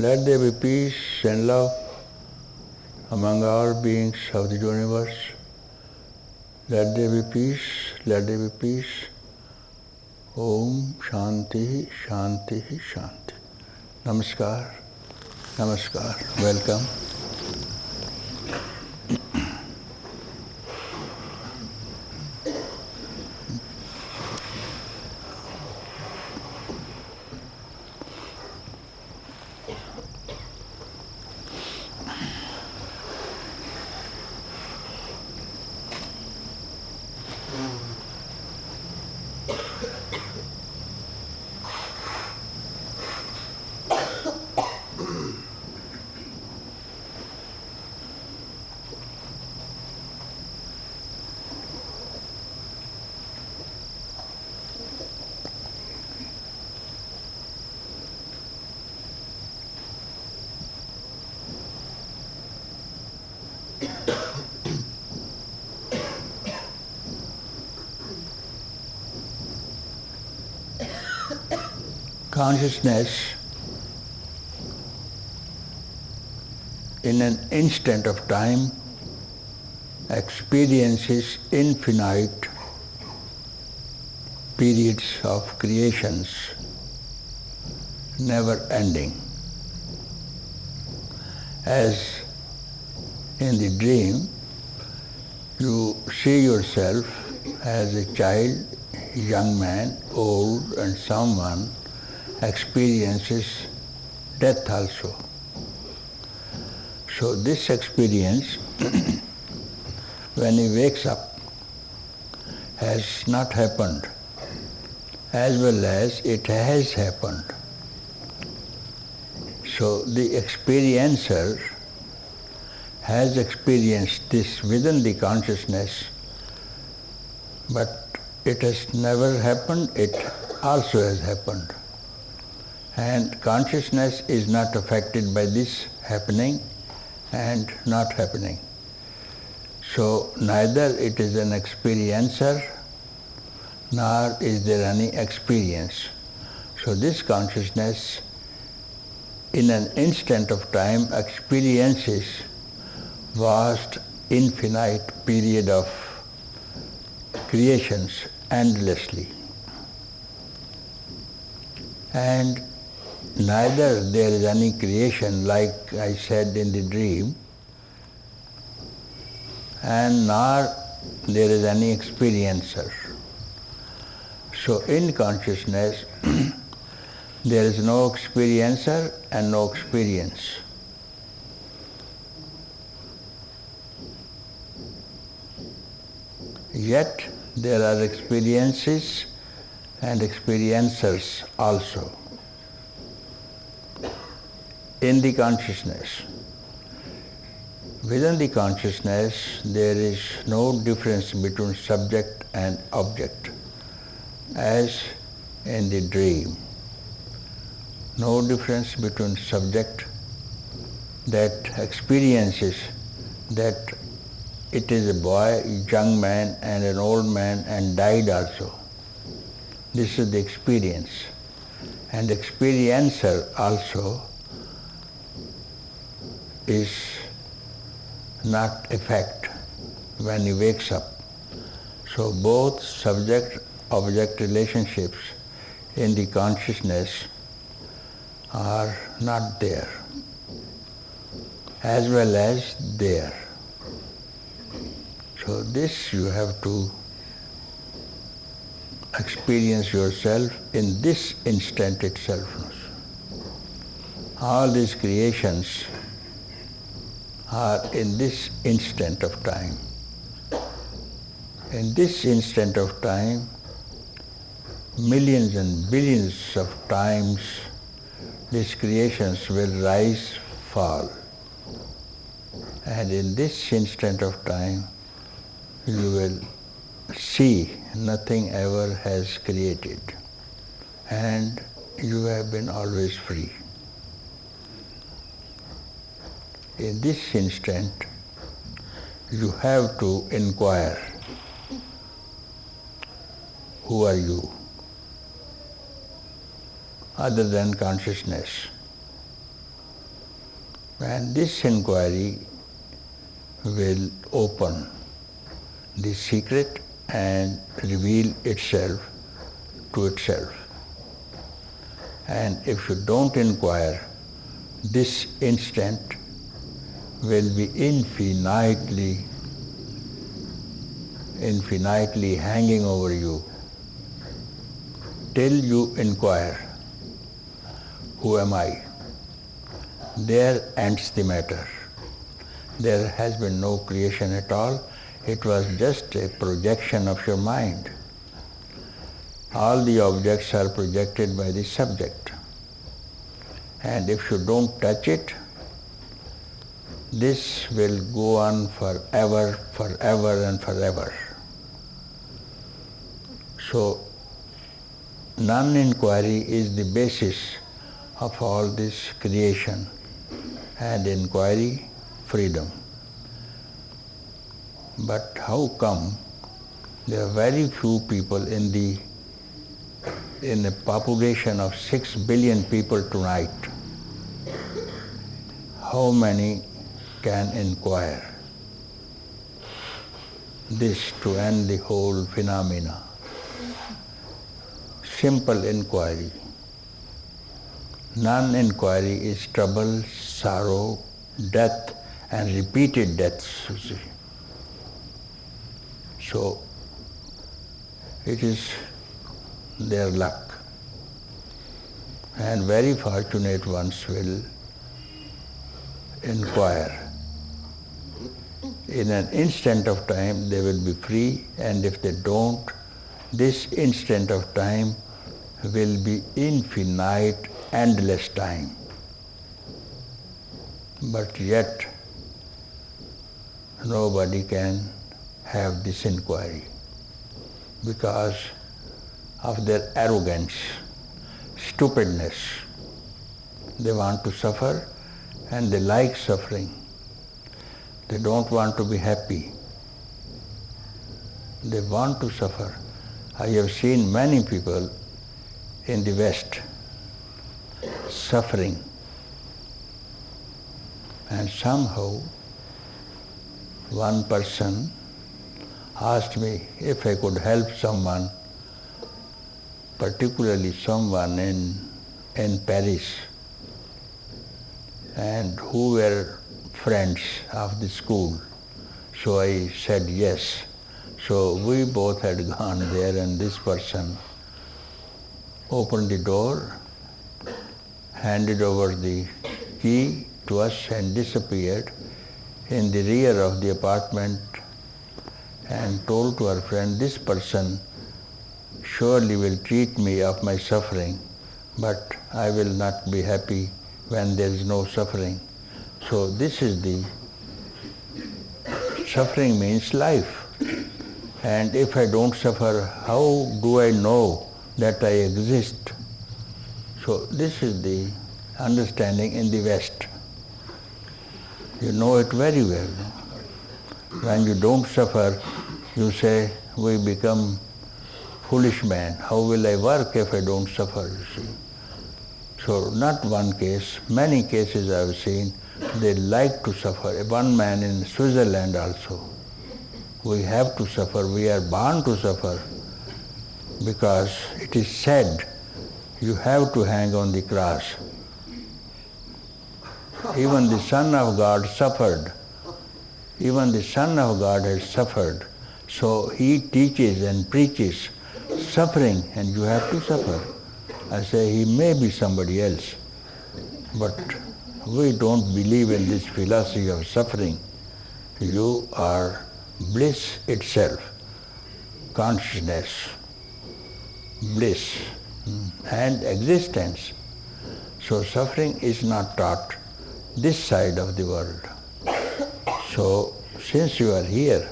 Let there be peace and love among all beings of the universe. Let there be peace, let there be peace. Om Shanti, Shanti, Shanti. Namaskar, Namaskar. Welcome. Consciousness, in an instant of time, experiences infinite periods of creations, never ending. As in the dream, you see yourself as a child, young man, old, and someone experiences death also. So this experience, when he wakes up, has not happened, as well as it has happened. So the experiencer has experienced this within the consciousness, but it has never happened, it also has happened. And consciousness is not affected by this happening and not happening. So neither it is an experiencer, nor is there any experience. So this consciousness, in an instant of time, experiences vast, infinite period of creations endlessly. And neither there is any creation, like I said in the dream, and nor there is any experiencer. So in consciousness, there is no experiencer and no experience. Yet there are experiences and experiencers also in the consciousness. Within the consciousness, there is no difference between subject and object, as in the dream. No difference between subject that experiences that it is a boy, a young man, and an old man, and died also. This is the experience. And experiencer also is not a fact when he wakes up. So both subject-object relationships in the consciousness are not there, as well as there. So this you have to experience yourself in this instant itself. All these creations are in this instant of time. In this instant of time, millions and billions of times these creations will rise, fall. And in this instant of time, you will see nothing ever has created, and you have been always free. In this instant, you have to inquire, who are you? Other than consciousness. And this inquiry will open the secret and reveal itself to itself. And if you don't inquire, this instant will be infinitely hanging over you till you inquire, who am I? There ends the matter. There has been no creation at all. It was just a projection of your mind. All the objects are projected by the subject. And if you don't touch it, this will go on forever and forever. So, non-inquiry is the basis of all this creation, and inquiry, freedom. But how come there are very few people in a population of 6 billion people tonight? How many can inquire this to end the whole phenomena? Simple inquiry. Non-inquiry is trouble, sorrow, death, and repeated deaths, you see. So, it is their luck. And very fortunate ones will inquire. In an instant of time they will be free, and if they don't, this instant of time will be infinite, endless time. But yet nobody can have this inquiry because of their arrogance, stupidness. They want to suffer and they like suffering. They don't want to be happy. They want to suffer. I have seen many people in the West suffering, and somehow one person asked me if I could help someone, particularly someone in Paris, and who were friends of the school. So I said yes. So we both had gone there, and this person opened the door, handed over the key to us and disappeared in the rear of the apartment, and told to our friend, this person surely will treat me of my suffering, but I will not be happy when there is no suffering. So this is the suffering means life. And if I don't suffer, how do I know that I exist? So this is the understanding in the West. You know it very well. When you don't suffer, you say, we become foolish man. How will I work if I don't suffer, you see? So not one case, many cases I have seen, they like to suffer. One man in Switzerland also. We have to suffer, we are born to suffer, because it is said you have to hang on the cross. Even the Son of God suffered. Even the Son of God has suffered. So he teaches and preaches suffering, and you have to suffer. I say he may be somebody else, but we don't believe in this philosophy of suffering. You are bliss itself, consciousness, bliss, and existence. So suffering is not taught this side of the world. So since you are here,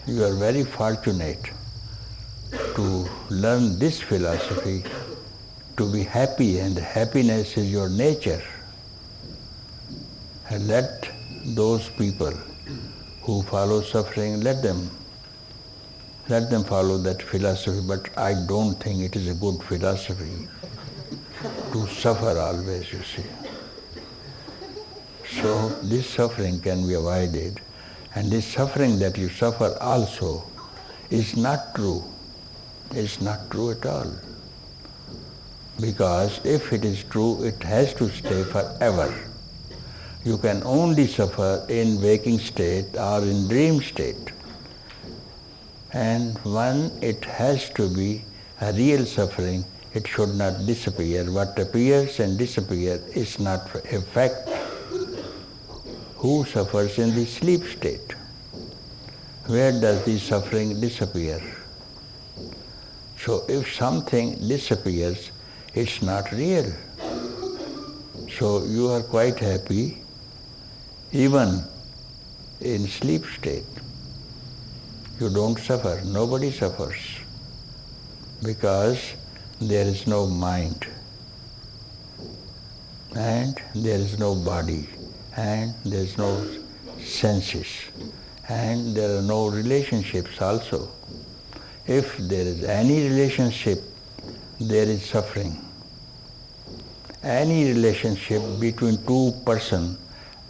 you are very fortunate to learn this philosophy, to be happy, and happiness is your nature. And let those people who follow suffering, let them follow that philosophy, but I don't think it is a good philosophy to suffer always, you see. So this suffering can be avoided, and this suffering that you suffer also is not true. It's not true at all. Because if it is true, it has to stay forever. You can only suffer in waking state or in dream state. And when it has to be a real suffering, it should not disappear. What appears and disappears is not a fact. Who suffers in the sleep state? Where does the suffering disappear? So if something disappears, it's not real. So you are quite happy even in sleep state. You don't suffer, nobody suffers, because there is no mind, and there is no body, and there is no senses, and there are no relationships also. If there is any relationship, there is suffering. Any relationship between two persons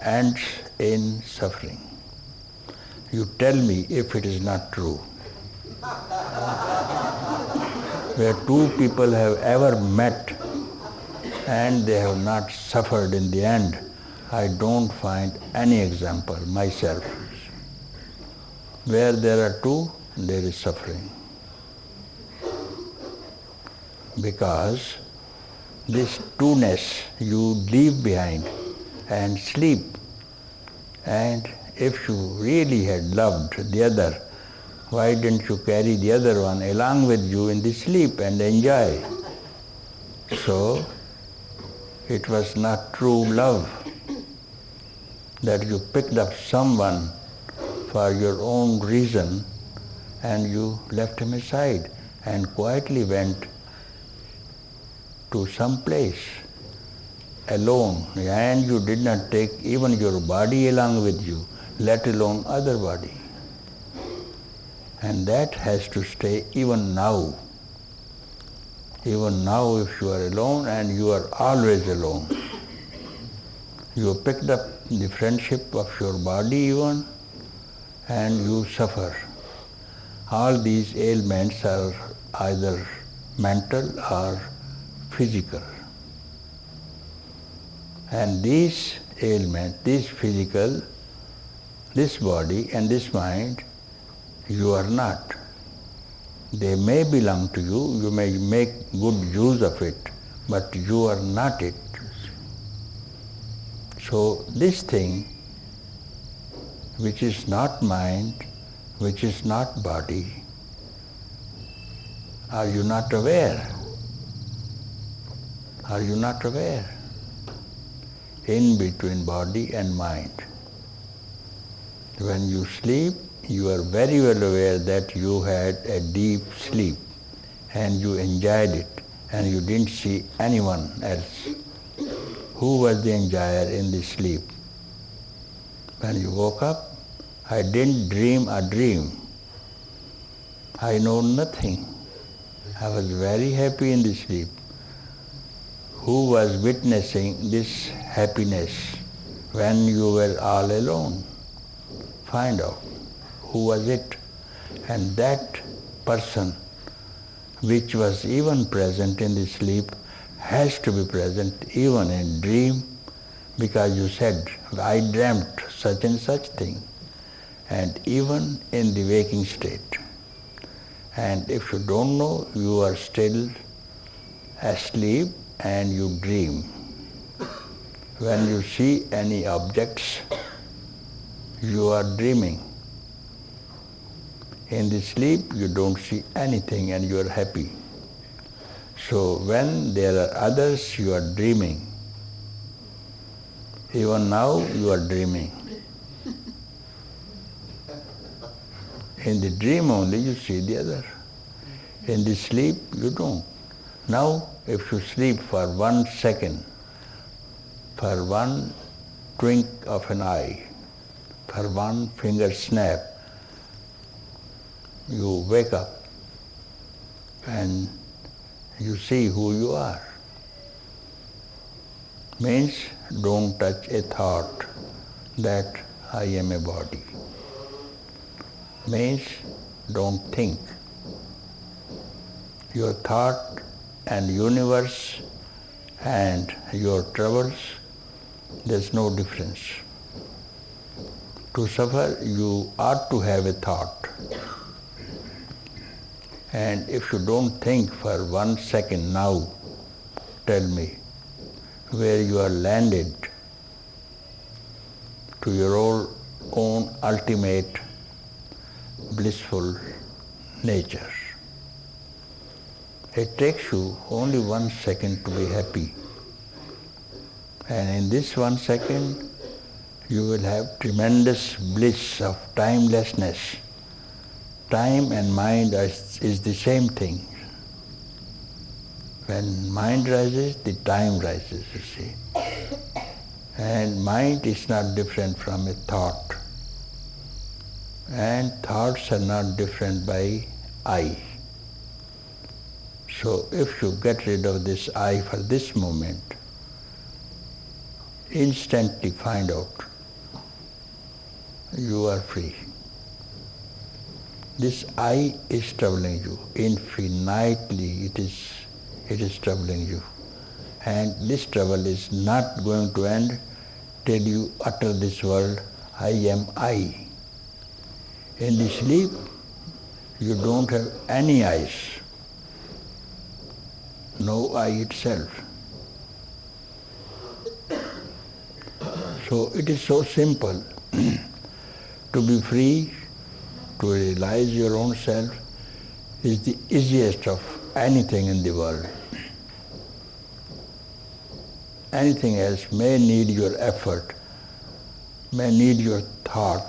ends in suffering. You tell me if it is not true. Where two people have ever met and they have not suffered in the end, I don't find any example myself. Where there are two, there is suffering. Because this two-ness you leave behind and sleep, and if you really had loved the other, why didn't you carry the other one along with you in the sleep and enjoy? So, it was not true love that you picked up someone for your own reason and you left him aside and quietly went to some place alone, and you did not take even your body along with you, let alone other body. And that has to stay even now. Even now, if you are alone, and you are always alone, you have picked up the friendship of your body even, and you suffer. All these ailments are either mental or physical. And these ailments, this physical, this body and this mind, you are not. They may belong to you, you may make good use of it, but you are not it. So this thing, which is not mind, which is not body, are you not aware? Are you not aware? In between body and mind. When you sleep, you are very well aware that you had a deep sleep and you enjoyed it and you didn't see anyone else. Who was the enjoyer in the sleep? When you woke up, I didn't dream a dream. I know nothing. I was very happy in the sleep. Who was witnessing this happiness when you were all alone? Find out who was it. And that person which was even present in the sleep has to be present even in dream, because you said, I dreamt such and such thing, and even in the waking state. And if you don't know, you are still asleep and you dream. When you see any objects, you are dreaming. In the sleep, you don't see anything and you are happy. So when there are others, you are dreaming. Even now, you are dreaming. In the dream only, you see the other. In the sleep, you don't. Now, if you sleep for 1 second, for one twink of an eye, for one finger snap, you wake up and you see who you are. means don't touch a thought that I am a body. Means don't think. Your thought and universe and your troubles, there's no difference. To suffer, you ought to have a thought. And if you don't think for 1 second now, tell me where you are landed to your own ultimate blissful nature. It takes you only 1 second to be happy. And in this 1 second, you will have tremendous bliss of timelessness. Time and mind is the same thing. When mind rises, the time rises, you see. And mind is not different from a thought. And thoughts are not different by I. So if you get rid of this I for this moment, instantly find out you are free. This I is troubling you. Infinitely it is troubling you. And this trouble is not going to end till you utter this word, I am I. In the sleep, you don't have any eyes. No I itself. So it is so simple. To be free, to realize your own self is the easiest of anything in the world. Anything else may need your effort, may need your thought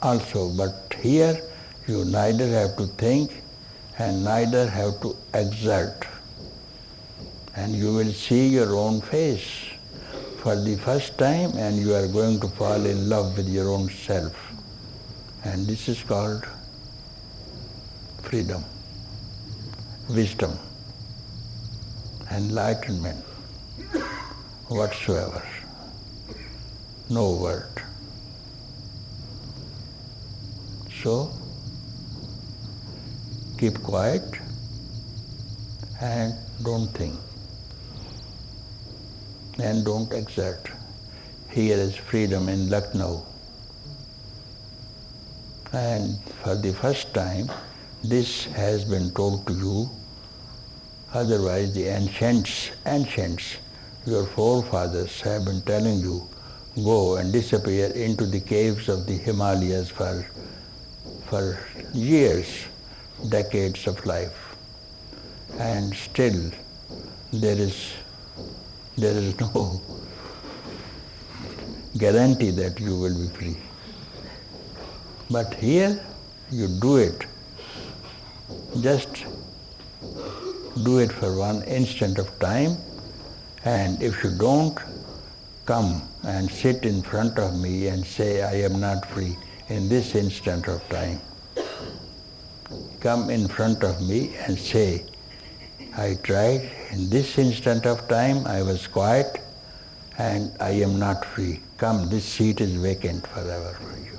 also, but here you neither have to think and neither have to exert. And you will see your own face for the first time and you are going to fall in love with your own self. And this is called freedom, wisdom, enlightenment, whatsoever. No word. So, keep quiet and don't think. And don't exert. Here is freedom in Lucknow. And for the first time, this has been told to you. Otherwise, the ancients, your forefathers have been telling you, go and disappear into the caves of the Himalayas for years, decades of life. And still, there is no guarantee that you will be free. But here, you do it. Just do it for 1 instant of time, and if you don't, come and sit in front of me and say, I am not free in this instant of time. Come in front of me and say, I tried, in this instant of time I was quiet and I am not free. Come, this seat is vacant forever for you.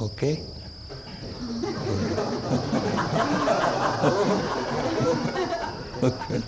Okay? Okay.